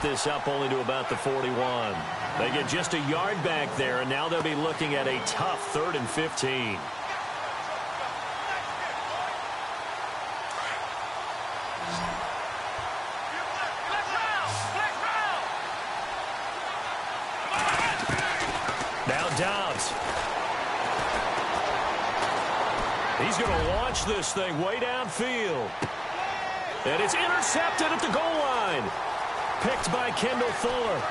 get this up only to about the 41. They get just a yard back there, and now they'll be looking at a tough 3rd and 15. He's going to launch this thing way downfield. And it's intercepted at the goal line. Picked by Kendall Fuller.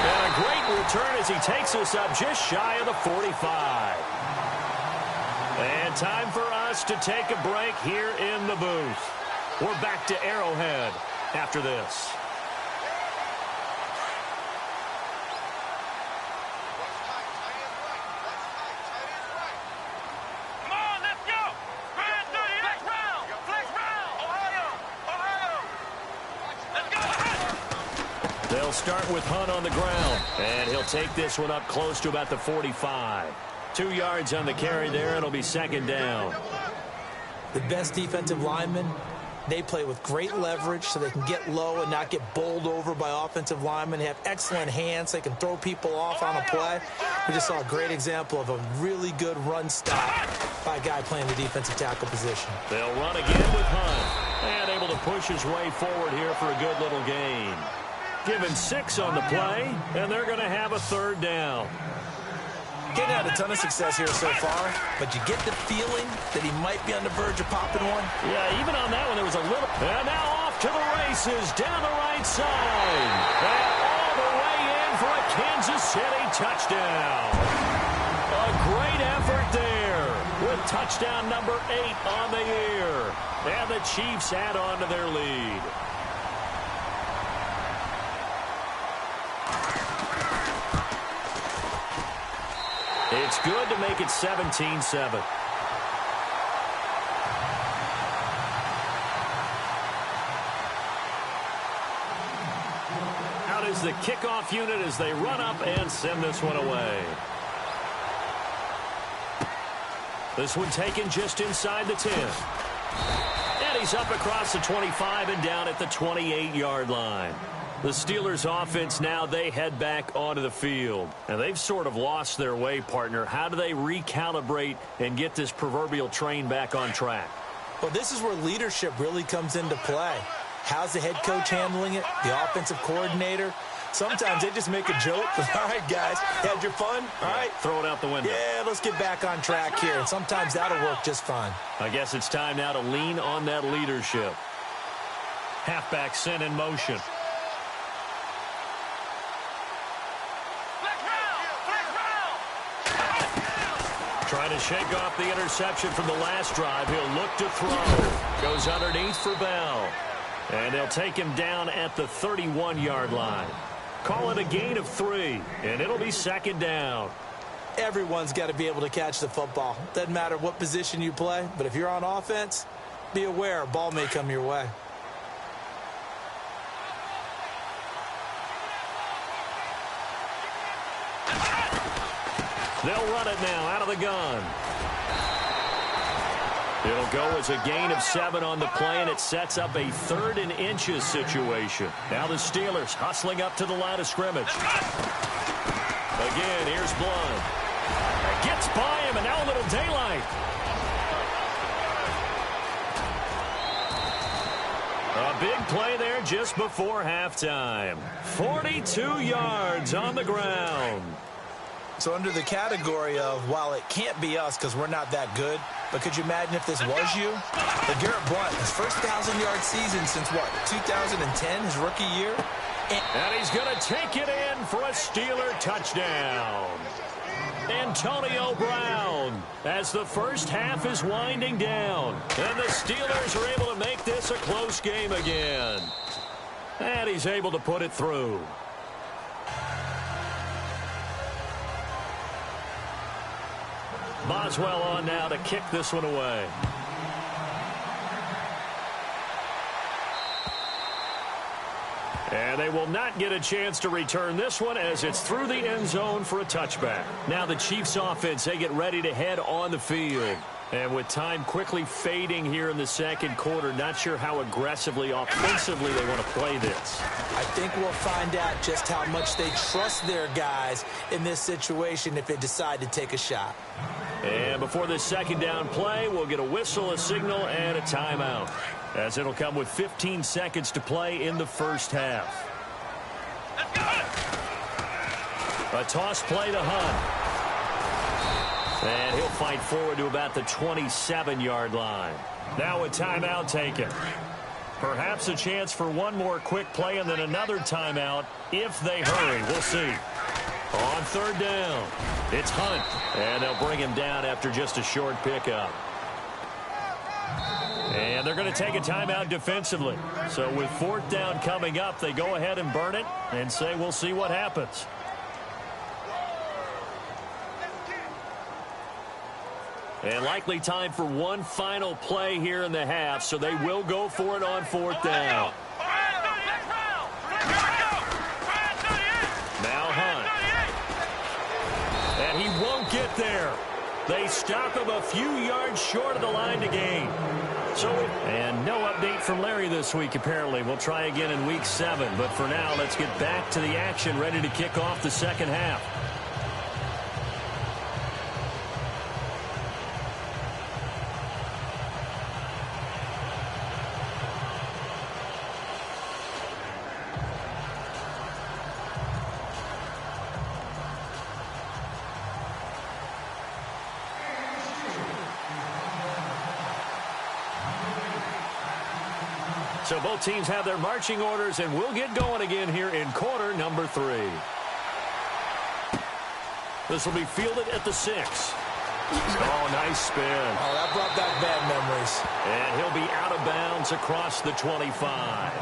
And a great return as he takes us up just shy of the 45. And time for us to take a break here in the booth. We're back to Arrowhead after this. They'll start with Hunt on the ground, and he'll take this one up close to about the 45. 2 yards on the carry there. It'll be 2nd down. The best defensive linemen, they play with great leverage so they can get low and not get bowled over by offensive linemen. They have excellent hands. They can throw people off on a play. We just saw a great example of a really good run stop by a guy playing the defensive tackle position. They'll run again with Hunt, and able to push his way forward here for a good little gain. Given 6 on the play, and they're going to have a 3rd down. Getting had a ton of success here so far, but you get the feeling that he might be on the verge of popping one. Yeah, even on that one, there was a little. And now off to the races down the right side. And all the way in for a Kansas City touchdown. A great effort there with touchdown number 8 on the year. And the Chiefs add on to their lead. It's good to make it 17-7. Out is the kickoff unit as they run up and send this one away. This one taken just inside the 10. And he's up across the 25 and down at the 28-yard line. The Steelers offense now, they head back onto the field. And they've sort of lost their way, partner. How do they recalibrate and get this proverbial train back on track? Well, this is where leadership really comes into play. How's the head coach handling it? The offensive coordinator? Sometimes they just make a joke. All right, guys, had your fun? All right. Throw it out the window. Yeah, let's get back on track here. And sometimes that'll work just fine. I guess it's time now to lean on that leadership. Halfback sent in motion. Trying to shake off the interception from the last drive. He'll look to throw. Goes underneath for Bell. And they'll take him down at the 31-yard line. Call it a gain of 3, and it'll be 2nd down. Everyone's got to be able to catch the football. Doesn't matter what position you play, but if you're on offense, be aware a ball may come your way. They'll run it now out of the gun. It'll go as a gain of 7 on the play, and it sets up a 3rd and inches situation. Now the Steelers hustling up to the line of scrimmage. Again, here's Blunt. Gets by him, and now a little daylight. A big play there just before halftime. 42 yards on the ground. So under the category of, while it can't be us because we're not that good, but could you imagine if this was you? LeGarrette Blount, his first 1,000-yard season since, what, 2010, his rookie year? And he's going to take it in for a Steeler touchdown. Antonio Brown, as the first half is winding down. And the Steelers are able to make this a close game again. And he's able to put it through. Boswell on now to kick this one away. And they will not get a chance to return this one as it's through the end zone for a touchback. Now the Chiefs offense, they get ready to head on the field. And with time quickly fading here in the second quarter, not sure how aggressively, offensively they want to play this. I think we'll find out just how much they trust their guys in this situation if they decide to take a shot. And before this second down play, we'll get a whistle, a signal, and a timeout, as it'll come with 15 seconds to play in the first half. A toss play to Hunt. And he'll fight forward to about the 27-yard line. Now a timeout taken. Perhaps a chance for one more quick play and then another timeout if they hurry. We'll see. On third down, it's Hunt. And they'll bring him down after just a short pickup. And they're going to take a timeout defensively. So with fourth down coming up, they go ahead and burn it and say we'll see what happens. And likely time for one final play here in the half, so they will go for it on fourth down. Now Hunt. And he won't get there. They stop him a few yards short of the line to gain. And no update from Larry this week, apparently. We'll try again in week 7. But for now, let's get back to the action, ready to kick off the second half. So both teams have their marching orders, and we'll get going again here in quarter number 3. This will be fielded at the 6. Oh, nice spin. Oh, that brought back bad memories. And he'll be out of bounds across the 25.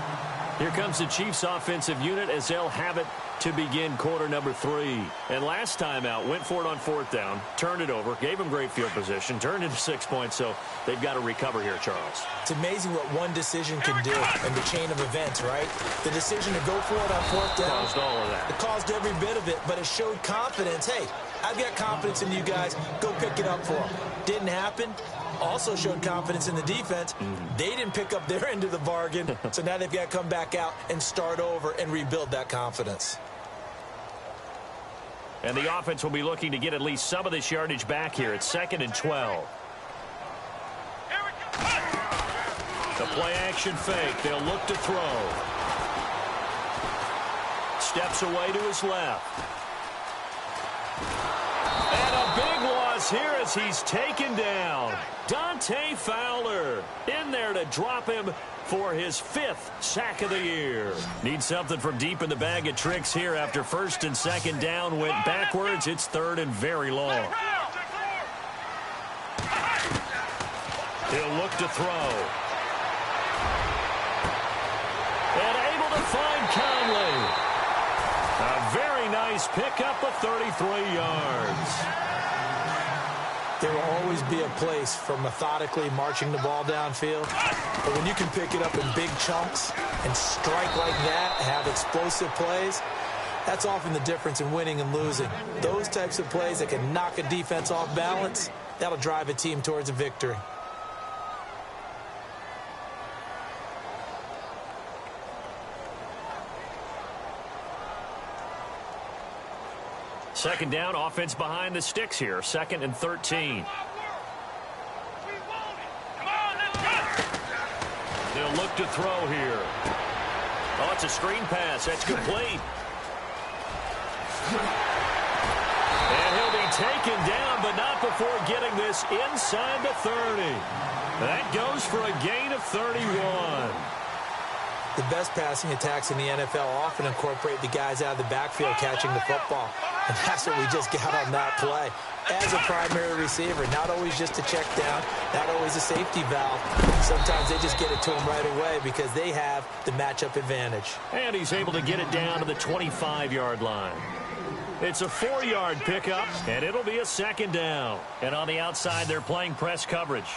Here comes the Chiefs offensive unit as they'll have it to begin quarter number 3. And last time out, went for it on fourth down, turned it over, gave them great field position, turned into 6 points, so they've got to recover here, Charles. It's amazing what one decision can do in the chain of events, right? The decision to go for it on fourth down. Caused all of that. It caused every bit of it, but it showed confidence. Hey, I've got confidence in you guys. Go pick it up for them. Didn't happen. Also showed confidence in the defense. They didn't pick up their end of the bargain, so now they've got to come back out and start over and rebuild that confidence. And the offense will be looking to get at least some of this yardage back here. It's 2nd and 12. The play action fake. They'll look to throw. Steps away to his left. And a big loss here as he's taken down. Dante Fowler in there to drop him for his 5th sack of the year. Need something from deep in the bag of tricks here after first and second down went backwards. It's 3rd and very long. He'll look to throw. And able to find Conley. A very nice pickup of 33 yards. There will always be a place for methodically marching the ball downfield. But when you can pick it up in big chunks and strike like that, have explosive plays, that's often the difference in winning and losing. Those types of plays that can knock a defense off balance, that'll drive a team towards a victory. Second down, offense behind the sticks here. 2nd and 13. They'll look to throw here. Oh, it's a screen pass. That's complete. And he'll be taken down, but not before getting this inside the 30. That goes for a gain of 31. The best passing attacks in the NFL often incorporate the guys out of the backfield catching the football. And that's what we just got on that play. As a primary receiver, not always just a check down, not always a safety valve. Sometimes they just get it to him right away because they have the matchup advantage. And he's able to get it down to the 25-yard line. It's a 4-yard pickup, and it'll be a 2nd down. And on the outside, they're playing press coverage.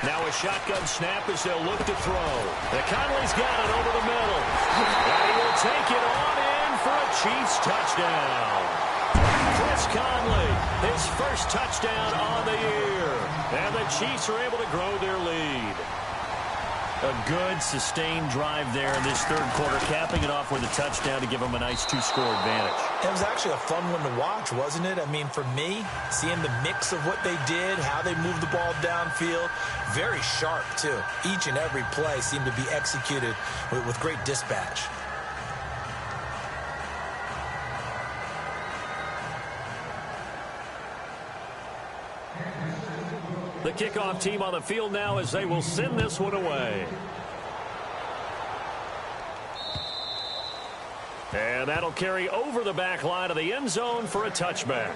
Now a shotgun snap as they'll look to throw. The Conley's got it over the middle. And he will take it on in for a Chiefs touchdown. Chris Conley, his first touchdown on the year. And the Chiefs are able to grow their lead. A good, sustained drive there in this third quarter, capping it off with a touchdown to give them a nice two-score advantage. It was actually a fun one to watch, wasn't it? I mean, for me, seeing the mix of what they did, how they moved the ball downfield, very sharp, too. Each and every play seemed to be executed with great dispatch. The kickoff team on the field now as they will send this one away. And that'll carry over the back line of the end zone for a touchback.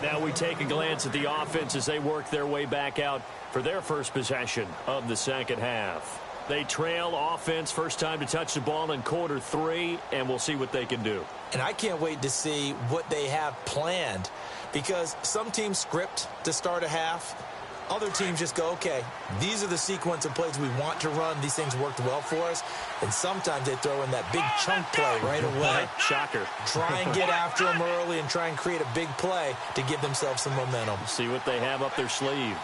Now we take a glance at the offense as they work their way back out for their first possession of the second half. They trail offense, first time to touch the ball in quarter 3, and we'll see what they can do. And I can't wait to see what they have planned, because some teams script to start a half. Other teams just go, okay, these are the sequence of plays we want to run. These things worked well for us. And sometimes they throw in that big chunk play right away. Shocker. Try and get after them early and try and create a big play to give themselves some momentum. See what they have up their sleeve.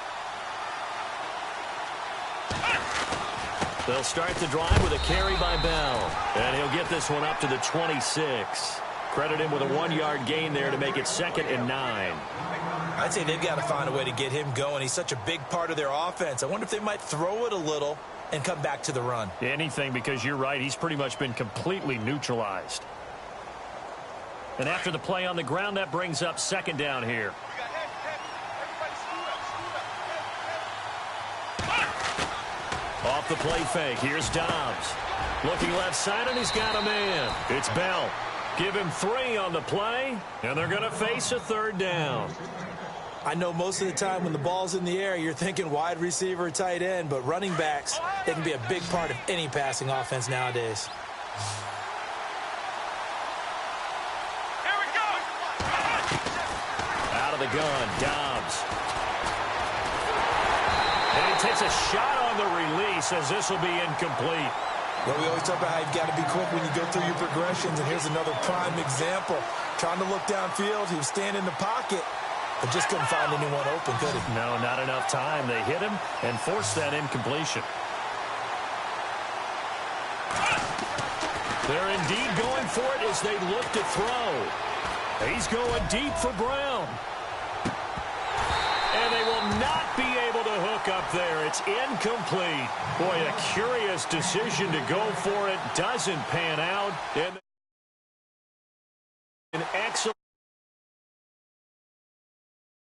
They'll start the drive with a carry by Bell. And he'll get this one up to the 26. Credit him with a 1-yard gain there to make it 2nd and 9. I'd say they've got to find a way to get him going. He's such a big part of their offense. I wonder if they might throw it a little and come back to the run. Anything, because you're right. He's pretty much been completely neutralized. And after the play on the ground, that brings up 2nd down here. Off the play fake. Here's Dobbs. Looking left side, and he's got a man. It's Bell. Give him 3 on the play, and they're going to face a 3rd down. I know most of the time when the ball's in the air, you're thinking wide receiver, tight end, but running backs, they can be a big part of any passing offense nowadays. Here we go. Out of the gun, Dobbs. And he takes a shot on the release as this will be incomplete. Well, we always talk about how you've got to be quick when you go through your progressions, and here's another prime example. Trying to look downfield, he was standing in the pocket, but just couldn't find anyone open, could he? No, not enough time. They hit him and forced that incompletion. They're indeed going for it as they look to throw. He's going deep for Brown. And they will not be able to hook up there. It's incomplete. Boy, a curious decision to go for it. Doesn't pan out. And